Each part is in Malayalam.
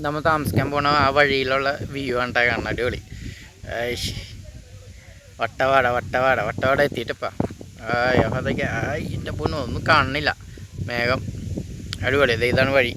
നമ്മൾ താമസിക്കാൻ പോണ ആ വഴിയിലുള്ള വ്യൂ ആണ് കാണുന്നത്. അടിപൊളി. വട്ടവാട എത്തിയിട്ടപ്പാ. അതൊക്കെ എൻ്റെ പൊന്നും ഒന്നും കാണുന്നില്ല. മേഘം അടിപൊളി. ഇതാണ് വഴി.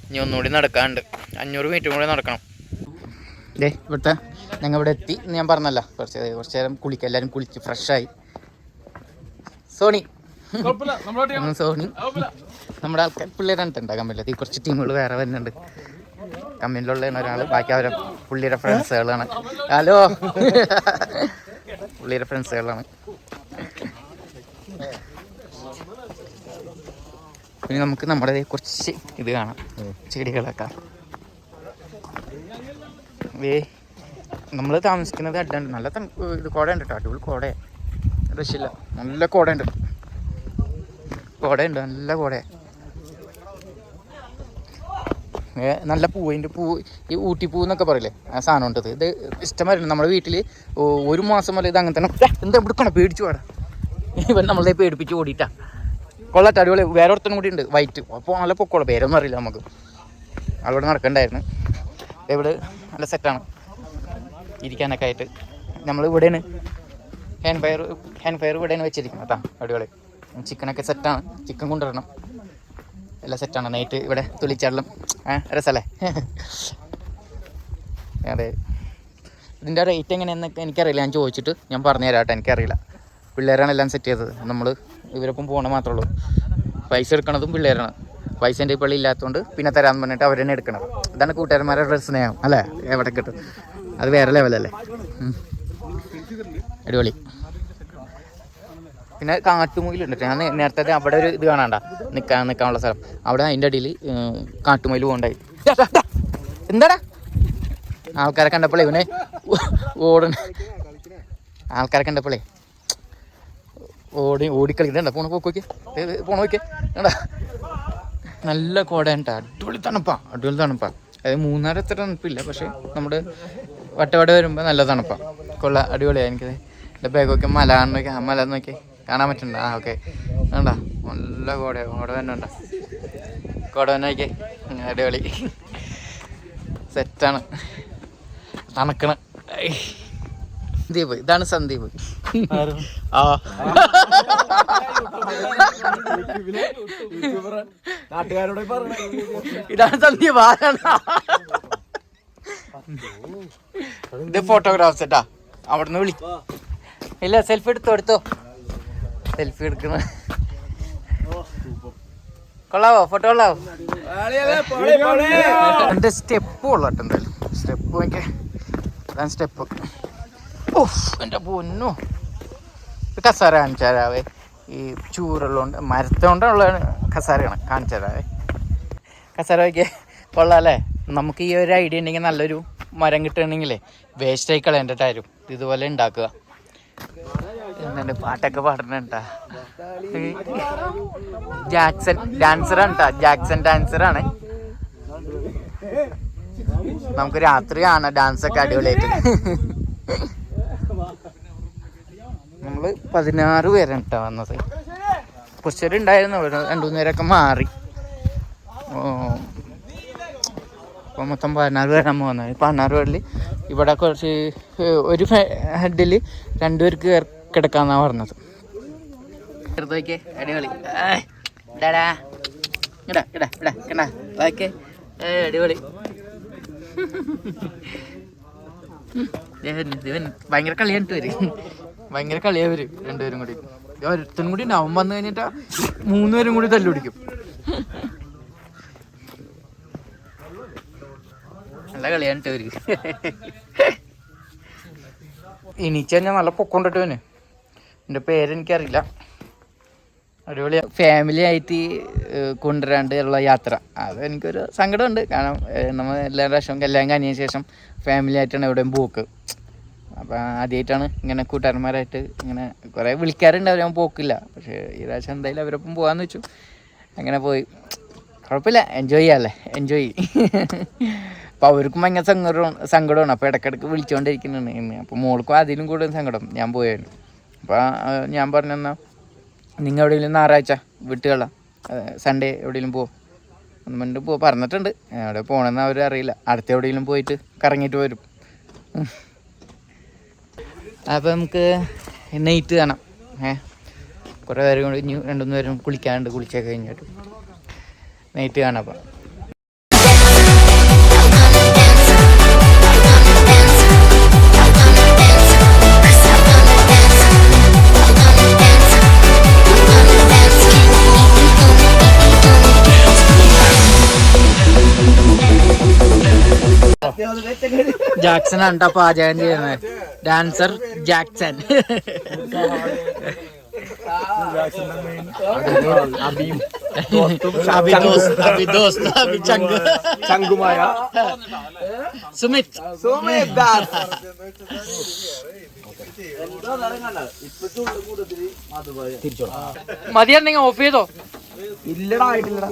ഇനി ഒന്നുകൂടി നടക്കാനുണ്ട്. 500 മീറ്റർ കൂടി നടക്കണം. ഇവിടുത്തെ ഞങ്ങൾ ഇവിടെ എത്തി ഞാൻ പറഞ്ഞല്ലോ. കുറച്ച് നേരം കുളിക്കുക. എല്ലാവരും കുളിച്ച് ഫ്രഷായി. സോണി നമ്മുടെ ആൾക്കാർ പിള്ളേരാണ് ഉണ്ടാക്കാൻ പറ്റില്ല. ഈ കുറച്ച് ടീമുകൾ വേറെ വരുന്നുണ്ട്. കമ്പനിയിലുള്ള ഒരാൾ, ബാക്കി അവരെ പുള്ളിയുടെ ഫ്രണ്ട്സുകളാണ്. ഹലോ, പുള്ളിയുടെ ഫ്രണ്ട്സുകളാണ്. പിന്നെ നമുക്ക് നമ്മുടെ കുറച്ച് ഇത് കാണാം, ചെടികളൊക്കെ. നമ്മൾ താമസിക്കുന്നത് അഡ്ഡുണ്ട്. നല്ല ഇത് കോടയുണ്ട് കേട്ടോ. അടിപൊളി കോടയാണ്. രക്ഷയില്ല. നല്ല കോടയുണ്ട്. നല്ല കോടയാണ്. നല്ല പൂവിൻ്റെ ഈ ഊട്ടിപ്പൂ എന്നൊക്കെ പറയില്ലേ, ആ സാധനം ഉണ്ടത്. ഇത് ഇഷ്ടമായിരുന്നു. നമ്മുടെ വീട്ടിൽ 1 മാസം വരെ ഇത് അങ്ങനെ തന്നെ. എന്താ എടുക്കണം, പേടിച്ചു പാടാ. ഇവൻ നമ്മളെ പേടിപ്പിച്ച് ഓടിയിട്ടാ. കൊള്ളട്ടെ, അടിപൊളി. വേറെ ഒരുത്തനും കൂടി ഉണ്ട്, വൈറ്റ്. അപ്പോൾ നല്ല പൊക്കോളൂ. പേരൊന്നും അറിയില്ല നമുക്ക്. അവിടെ നടക്കണ്ടായിരുന്നു. ഇവിടെ നല്ല സെറ്റാണ് ഇരിക്കാനൊക്കെ ആയിട്ട്. നമ്മൾ ഇവിടെയാണ് ഹാൻഡ് ഫയർ ഇവിടെയാണ് വെച്ചിരിക്കുന്നത് കേട്ടോ. അടിപൊളി. ചിക്കനൊക്കെ സെറ്റാണ്. ചിക്കൻ കൊണ്ടുവരണം. എല്ലാം സെറ്റാണ്. നൈറ്റ് ഇവിടെ തുള്ളിച്ചാടലും രസമല്ലേ. അതെ. ഇതിൻ്റെ റേറ്റ് എങ്ങനെയാണെന്നൊക്കെ എനിക്കറിയില്ല. ഞാൻ ചോദിച്ചിട്ട് ഞാൻ പറഞ്ഞു തരാം കേട്ടോ. എനിക്കറിയില്ല. പിള്ളേരാണ് എല്ലാം സെറ്റ് ചെയ്തത്. നമ്മൾ ഇവരൊപ്പം പോകണ മാത്രമേ ഉള്ളൂ. പൈസ എടുക്കണതും പിള്ളേരാണ്. പൈസ എൻ്റെ പള്ളി ഇല്ലാത്തതുകൊണ്ട് പിന്നെ തരാമെന്ന് പറഞ്ഞിട്ട് അവർ തന്നെ എടുക്കണം. ഇതാണ് കൂട്ടുകാരന്മാരുടെ സ്നേഹം അല്ലേ. എവിടെ കിട്ടും. അത് വേറെ ലെവലല്ലേ. അടിപൊളി. പിന്നെ കാട്ടുമുയിലുണ്ട്. ഞാൻ നേരത്തെ അവിടെ ഒരു ഇത് കാണാണ്ട നിൽക്കാനുള്ള സ്ഥലം. അവിടെ അതിൻ്റെ അടിയിൽ കാട്ടുമുയിൽ പോകണ്ടായി. എന്താടാ ആൾക്കാരെ കണ്ടപ്പോളേ ഇവനെ ആൾക്കാരെ കണ്ടപ്പോളേ ഓടിക്കളിക്കണ്ട. പോണ നോക്കിയേ എടാ. നല്ല കോടയാണ് കേട്ടോ. അടിപൊളി തണുപ്പാണ്. അതായത് മൂന്നാർ അത്ര തണുപ്പില്ല. പക്ഷേ നമ്മുടെ വട്ടവട വരുമ്പോൾ നല്ല തണുപ്പാണ്. കൊള്ള അടിപൊളിയാണ്. എനിക്കത് എൻ്റെ ബാഗൊക്കെ മല നോക്കി കാണാൻ പറ്റുന്നുണ്ട്. ഓക്കെ വേണ്ട. നല്ല കോട തന്നെ ഉണ്ടോ. കോട തന്നെ നോക്കിയേ. അടിപൊളി സെറ്റാണ്. തണുക്കണ സന്ദീപ്. ഇതാണ് സന്ദീപ്. ഇതാണ് സന്ദീപ്. ഇത് ഫോട്ടോഗ്രാഫ്സ് കേട്ടാ. അവിടുന്ന് വിളി. ഇല്ല, സെൽഫി എടുത്തോ. സെൽഫി എടുക്കണ കൊള്ളാവോ? ഫോട്ടോ കൊള്ളാവോ? എൻ്റെ സ്റ്റെപ്പ് കൊള്ളട്ടെ. എന്തായാലും സ്റ്റെപ്പ് നോക്കിയ അതാണ് സ്റ്റെപ്പ്. ഓഫ് എൻ്റെ പൊന്നു. കസാര കാണിച്ചു തരാവേ. ഈ ചൂറുള്ളതുകൊണ്ട് മരത്തോണ്ടുള്ള കസാരയാണ്. കാണിച്ചു തരാവേ. കസാര നോക്കിയേ. കൊള്ളാം അല്ലേ. നമുക്ക് ഈ ഒരു ഐഡിയ ഉണ്ടെങ്കിൽ നല്ലൊരു മരം കിട്ടുകയാണെങ്കിലേ വേസ്റ്റായി കളയേണ്ടിട്ടായിരുന്നു ഇതുപോലെ ഉണ്ടാക്കുക. എന്താണ് പാട്ടൊക്കെ പാടുന്നുണ്ടാ. ജാക്സൺ ഡാൻസറാണ് കേട്ടോ. ഡാൻസറാണ്. നമുക്ക് രാത്രി കാണാം ഡാൻസൊക്കെ അടിപൊളിയായിട്ട്. നമ്മൾ 16 പേരാണ് കേട്ടോ വന്നത്. കുറച്ചേരുണ്ടായിരുന്നു. 2-3 പേരൊക്കെ മാറി. അപ്പോൾ മൊത്തം 16 പേരാണ് പോകുന്നത്. 16 പേരിൽ ഇവിടെ കുറച്ച് ഒരു ഹെഡിൽ 2 പേർക്ക് കിടക്കാന്നാണ് പറഞ്ഞത്. ചെറുതൊക്കെ അടിപൊളി. ഇടാ ഓക്കെ. അടിപൊളി. ഭയങ്കര കളിയായിട്ട് വരും. ഭയങ്കര കളിയാ വരും 2 പേരും കൂടി. ഒരുത്തനും കൂടി ഉണ്ടാവും. വന്നു കഴിഞ്ഞിട്ടാ 3 പേരും കൂടി തല്ലു പിടിക്കും. നല്ല കളിയായിട്ട് വരും. ഇനിച്ച് കഴിഞ്ഞാൽ നല്ല പൊക്കൊണ്ടിട്ട് തന്നെ. എൻ്റെ പേരെനിക്കറിയില്ല. അടിപൊളി ഫാമിലി ആയിട്ട് കൊണ്ടുവരാണ്ട് ഉള്ള യാത്ര, അത് എനിക്കൊരു സങ്കടമുണ്ട്. കാരണം നമ്മൾ എല്ലാ പ്രാവശ്യവും കല്യാണം കഴിഞ്ഞ ശേഷം ഫാമിലി ആയിട്ടാണ് എവിടെയും പോക്ക്. അപ്പോൾ ആദ്യമായിട്ടാണ് ഇങ്ങനെ കൂട്ടുകാരന്മാരായിട്ട് ഇങ്ങനെ കുറേ വിളിക്കാറുണ്ട്, ഞാൻ പോക്കില്ല. പക്ഷേ ഈ പ്രാവശ്യം എന്തായാലും അവരൊപ്പം പോകാമെന്ന് വെച്ചു. അങ്ങനെ പോയി. കുഴപ്പമില്ല, എൻജോയ് ചെയ്യാമല്ലേ, എൻജോയ്. അപ്പോൾ അവർക്കും ഭയങ്കര സങ്കടമാണ്. അപ്പോൾ ഇടയ്ക്കിടയ്ക്ക് വിളിച്ചുകൊണ്ടിരിക്കുന്നുണ്ട്. അപ്പോൾ മോൾക്കും അതിലും കൂടുതൽ സങ്കടം ഞാൻ പോയായിരുന്നു. അപ്പോൾ ഞാൻ പറഞ്ഞെന്നാൽ നിങ്ങൾ എവിടെയെങ്കിലും ഞായറാഴ്ച വിട്ടുകളാം, സൺഡേ എവിടെയെങ്കിലും പോകും ഒന്ന് മുന്നേ പറഞ്ഞിട്ടുണ്ട്. എവിടെ പോകണമെന്ന് അവർ അറിയില്ല. അടുത്ത എവിടെയെങ്കിലും പോയിട്ട് കറങ്ങിയിട്ട് വരും. അപ്പോൾ നമുക്ക് നൈറ്റ് കാണാം. കുറേ പേരും കൂടി ഇനി 2-3 പേരും കുളിക്കാനുണ്ട്. കുളിച്ചൊക്കെ കഴിഞ്ഞിട്ട് നൈറ്റ് കാണാം. അപ്പം ജാക്സൺ ആണ് പാചകം ചെയ്യുന്നത്. Dancer Jackson. സുമിത് മതിയാണെങ്കിൽ ഓഫ് ചെയ്തോ. ഇല്ലടാ ആയിട്ടില്ലടാ.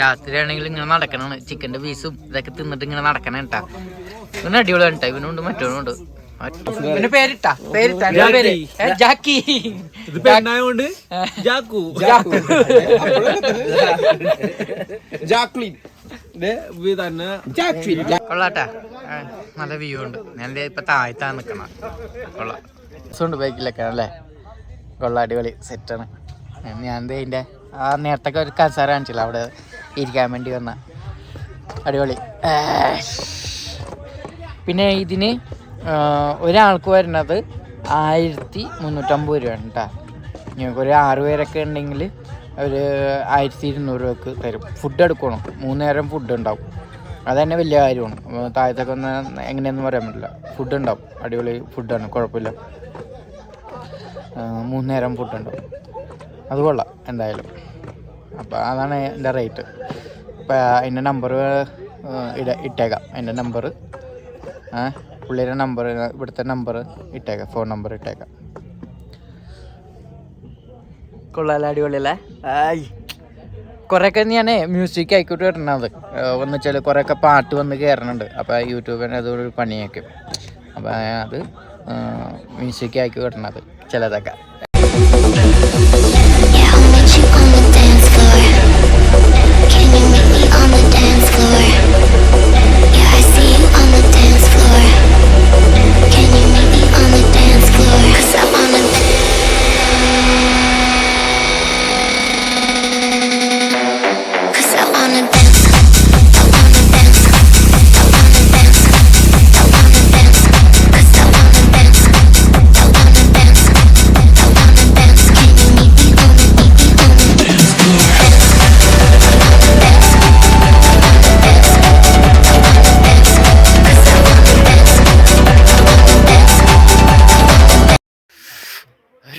രാത്രി ആണെങ്കിൽ ഇങ്ങനെ നടക്കണാണ്. ചിക്കൻ്റെ പീസും ഇതൊക്കെ തിന്നിട്ട് ഇങ്ങനെ നടക്കണ കേട്ടാ. ഇവന് അടിപൊളിയാണ് കേട്ടോ. ഇവനുണ്ട് മറ്റവനുണ്ട്. പിന്നെ പേരിട്ടാ പേര് ജാക്കി. കൊള്ളാട്ടാ, നല്ല വ്യൂ ഉണ്ട്. ഞാൻ ഇപ്പൊ താഴ്ത്താ നിക്കണം. കൊള്ളാം, ഉണ്ട് ബൈക്കിലൊക്കെ അല്ലേ. കൊള്ളാം, അടിപൊളി സെറ്റാണ്. ഞാൻ ഇതിൻ്റെ നേരത്തെ ഒരു കസാര കാണിച്ചില്ല, അവിടെ ഇരിക്കാൻ വേണ്ടി വന്ന അടിപൊളി. പിന്നെ ഇതിന് ഒരാൾക്ക് വരുന്നത് 1350 രൂപയാണ് കേട്ടോ. ഞങ്ങൾക്കൊരു 6 പേരൊക്കെ ഉണ്ടെങ്കിൽ ഒരു 1200 രൂപക്ക് തരും. ഫുഡ് എടുക്കണം, 3 നേരം ഫുഡ് ഉണ്ടാവും. അത് തന്നെ വലിയ കാര്യമാണ്. താഴത്തൊക്കെ ഒന്ന് എങ്ങനെയൊന്നും പറയാൻ പറ്റില്ല, ഫുഡ് ഉണ്ടാവും. അടിപൊളി ഫുഡാണ്, കുഴപ്പമില്ല. 3 നേരം ഫുഡ് ഉണ്ടാവും. അത് കൊള്ളാം എന്തായാലും. അപ്പോൾ അതാണ് എൻ്റെ റേറ്റ്. അപ്പോൾ അതിൻ്റെ നമ്പർ ഇട്ടേക്കാം. അതിൻ്റെ നമ്പർ പുള്ളിയുടെ നമ്പർ, ഇവിടുത്തെ നമ്പർ ഇട്ടേക്കാം, ഫോൺ നമ്പർ ഇട്ടേക്കാം. കൊള്ളാമല്ല, അടിപൊളിയല്ലേ. കുറേയൊക്കെ ഞാൻ മ്യൂസിക് ആയിക്കോട്ട് കിട്ടണത് എന്ന് വെച്ചാൽ കുറേയൊക്കെ പാട്ട് വന്ന് കയറണുണ്ട്. അപ്പോൾ യൂട്യൂബിന് അതൊരു പണിയാക്കും. അപ്പോൾ അത് മ്യൂസിക് ആക്കി കിട്ടണത് ചിലതൊക്കെ.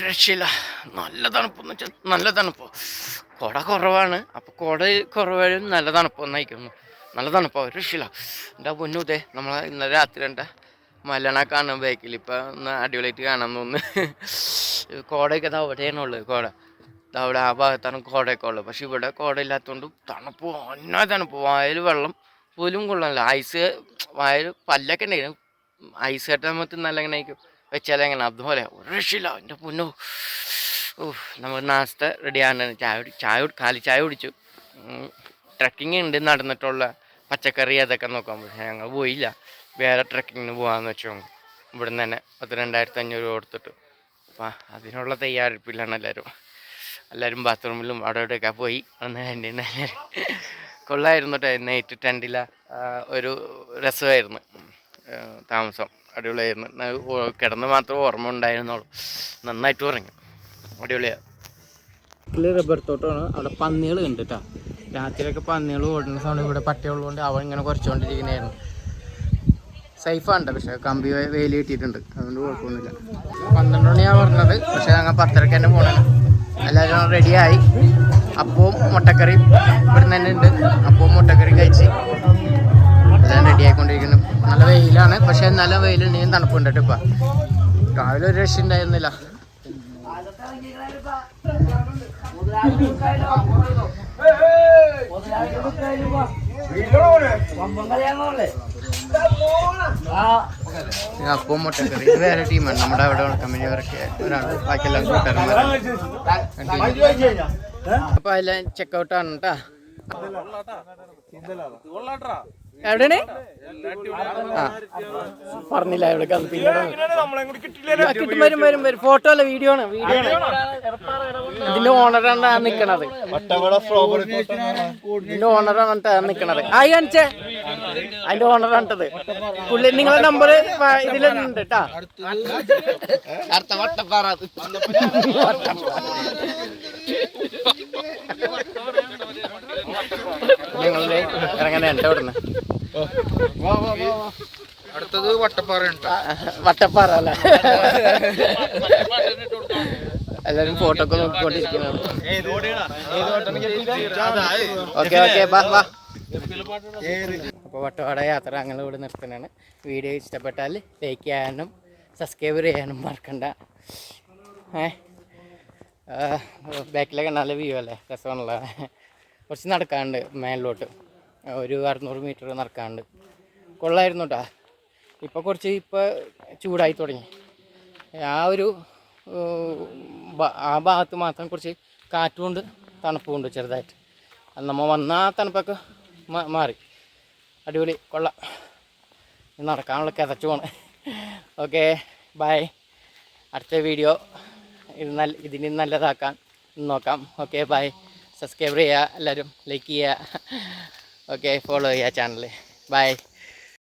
രക്ഷയില്ല, നല്ല തണുപ്പെന്ന് വെച്ചാൽ നല്ല തണുപ്പ്. കുട കുറവാണ്, അപ്പോൾ കുട കുറവായും നല്ല തണുപ്പൊന്നും അയക്കുന്നു. നല്ല തണുപ്പാണ്, ഒരു രക്ഷയില്ല. എൻ്റെ പൊന്നുതേ, നമ്മളെ ഇന്നലെ രാത്രി എൻ്റെ മലണ കാണാൻ ബൈക്കിൽ ഇപ്പം ഒന്ന് അടിപൊളിയായിട്ട് കാണാൻ തോന്നുന്നു. കോടയൊക്കെ അവിടെയാണുള്ളത്. കോട അവിടെ ആ ഭാഗത്താണ് കോടയൊക്കെ ഉള്ളത്. പക്ഷെ ഇവിടെ കോട ഇല്ലാത്തതുകൊണ്ട് തണുപ്പ്, ഒന്നാ തണുപ്പ്. വായിൽ വെള്ളം പോലും കൊള്ളാനില്ല. ഐസ് വായിൽ പല്ലൊക്കെ ഉണ്ടായിരുന്നു. ഐസ് കെട്ടാൻ നമ്മൾ തിന്നാലും എങ്ങനെ ആയിരിക്കും, വെച്ചാൽ എങ്ങനെ അതുപോലെ ഒരു രക്ഷയില്ല. എൻ്റെ പൊന്നോ, നമ്മൾ നാസ്ത റെഡിയാണ്. കാലി ചായ കുടിച്ചു. ട്രക്കിങ് ഉണ്ട് നടന്നിട്ടുള്ള പച്ചക്കറി അതൊക്കെ നോക്കാൻ. പക്ഷേ ഞങ്ങൾ പോയില്ല, വേറെ ട്രക്കിങ്ങിന് പോകാമെന്ന് വെച്ചു. ഇവിടുന്ന് തന്നെ 12,500 കൊടുത്തിട്ട്. അപ്പം അതിനുള്ള തയ്യാറെടുപ്പിലാണ് എല്ലാവരും ബാത്റൂമിലും അവിടെ ഇവിടെയൊക്കെ പോയി ഒന്ന് എൻ്റെ കൊള്ളായിരുന്നു കേട്ടോ. നൈറ്റ് ടെൻറ്റില ഒരു രസമായിരുന്നു താമസം, അടിപൊളിയായിരുന്നു. കിടന്ന് മാത്രം ഓർമ്മ ഉണ്ടായിരുന്നുള്ളൂ, നന്നായിട്ട് ഉറങ്ങി, അടിപൊളിയാണ്. റബ്ബർ തോട്ടമാണ്, അവിടെ പന്നികൾ ഉണ്ട് കേട്ടോ. രാത്രിയൊക്കെ പന്നികൾ ഓടുന്ന സൗണ്ട്, ഇവിടെ പട്ടിയുള്ളതുകൊണ്ട് അവൻ ഇങ്ങനെ കുറച്ചുകൊണ്ടിരിക്കുന്നതായിരുന്നു. സേഫാണ് പക്ഷേ കമ്പി വേലി കിട്ടിയിട്ടുണ്ട്, അതുകൊണ്ട് കുഴപ്പമൊന്നുമില്ല. 12 മണിയാണ് പറഞ്ഞത്, പക്ഷേ ഞങ്ങൾ 10:30 തന്നെ പോകണം. എല്ലാവരും റെഡിയായി. അപ്പവും മുട്ടക്കറിയും ഇവിടുന്ന് തന്നെ ഉണ്ട്. അപ്പവും മുട്ടക്കറിയും കഴിച്ച് എല്ലാം റെഡി ആയിക്കൊണ്ടിരിക്കുന്നു. നല്ല വെയിലാണ്, പക്ഷേ എന്നാലും വെയിലുണ്ടെങ്കിൽ തണുപ്പുണ്ട് കേട്ടോ. ഇപ്പം രാവിലെ ഒരു രക്ഷ ഉണ്ടായിരുന്നില്ല. അപ്പം മുട്ടക്കറി വേറെ ടീമാണ്, നമ്മുടെ അവിടെ കമ്പനിവരൊക്കെ ഒരാൾ, ബാക്കിയെല്ലാം കൂട്ടുകാരന്മാരാണ്. അപ്പൊ എല്ലാം ചെക്കൗട്ടാണ് കേട്ടാ. എവിടെയാണ് പറഞ്ഞില്ല, എവിടെ കിട്ടും, വരും. ഫോട്ടോ അല്ല, വീഡിയോ ആണ്. ഇതിന്റെ ഓണറാണ് നിക്കണത്, ഇതിന്റെ ഓണറാണ് നിക്കണത്. ആയി കാണിച്ചേ, അതിന്റെ ഓണറാണിട്ടത്. പുള്ളി നിങ്ങളെ നമ്പർ ഇതിലുണ്ട് കേട്ടാ. അടുത്ത വട്ടപ്പാറ ഞങ്ങളുടെ ഇറങ്ങാനുണ്ട് ഇവിടുന്ന്. അടുത്തത് വട്ടപ്പാറ അല്ല, എല്ലാരും ഫോട്ടോ ഒക്കെ നോക്കിക്കൊണ്ടിരിക്കുന്നതാണ്. ഓക്കെ ബാ. അപ്പോൾ വട്ടവട യാത്ര അങ്ങനെ ഇവിടെ നിർത്തുന്നതാണ്. വീഡിയോ ഇഷ്ടപ്പെട്ടാൽ ലൈക്ക് ചെയ്യാനും സബ്സ്ക്രൈബ് ചെയ്യാനും മറക്കണ്ട. ബാക്കിലൊക്കെ നല്ല വ്യൂ അല്ലേ, രസമാണുള്ള. കുറച്ച് നടക്കാനുണ്ട് മേലിലോട്ട്, ഒരു 600 മീറ്റർ നടക്കാനുണ്ട്. കൊള്ളായിരുന്നു കേട്ടോ. ഇപ്പോൾ ചൂടായി തുടങ്ങി. ആ ഭാഗത്ത് മാത്രം കുറച്ച് കാറ്റുമുണ്ട് തണുപ്പുമുണ്ട് ചെറുതായിട്ട്. അത് നമ്മൾ വന്ന ആ തണുപ്പൊക്കെ മാറി. അടിപൊളി, കൊള്ളാം. നടക്കാനുള്ള കിതച്ചു പോണ്. Okay bye. അടുത്ത വീഡിയോ ഇതിന് നല്ലതാക്കാൻ നോക്കാം. Okay bye. സബ്സ്ക്രൈബ് ചെയ്യുക, എല്ലാവരും ലൈക്ക് ചെയ്യുക. ഓക്കെ, ഫോളോ ചെയ്യുക ചാനൽ. ബൈ.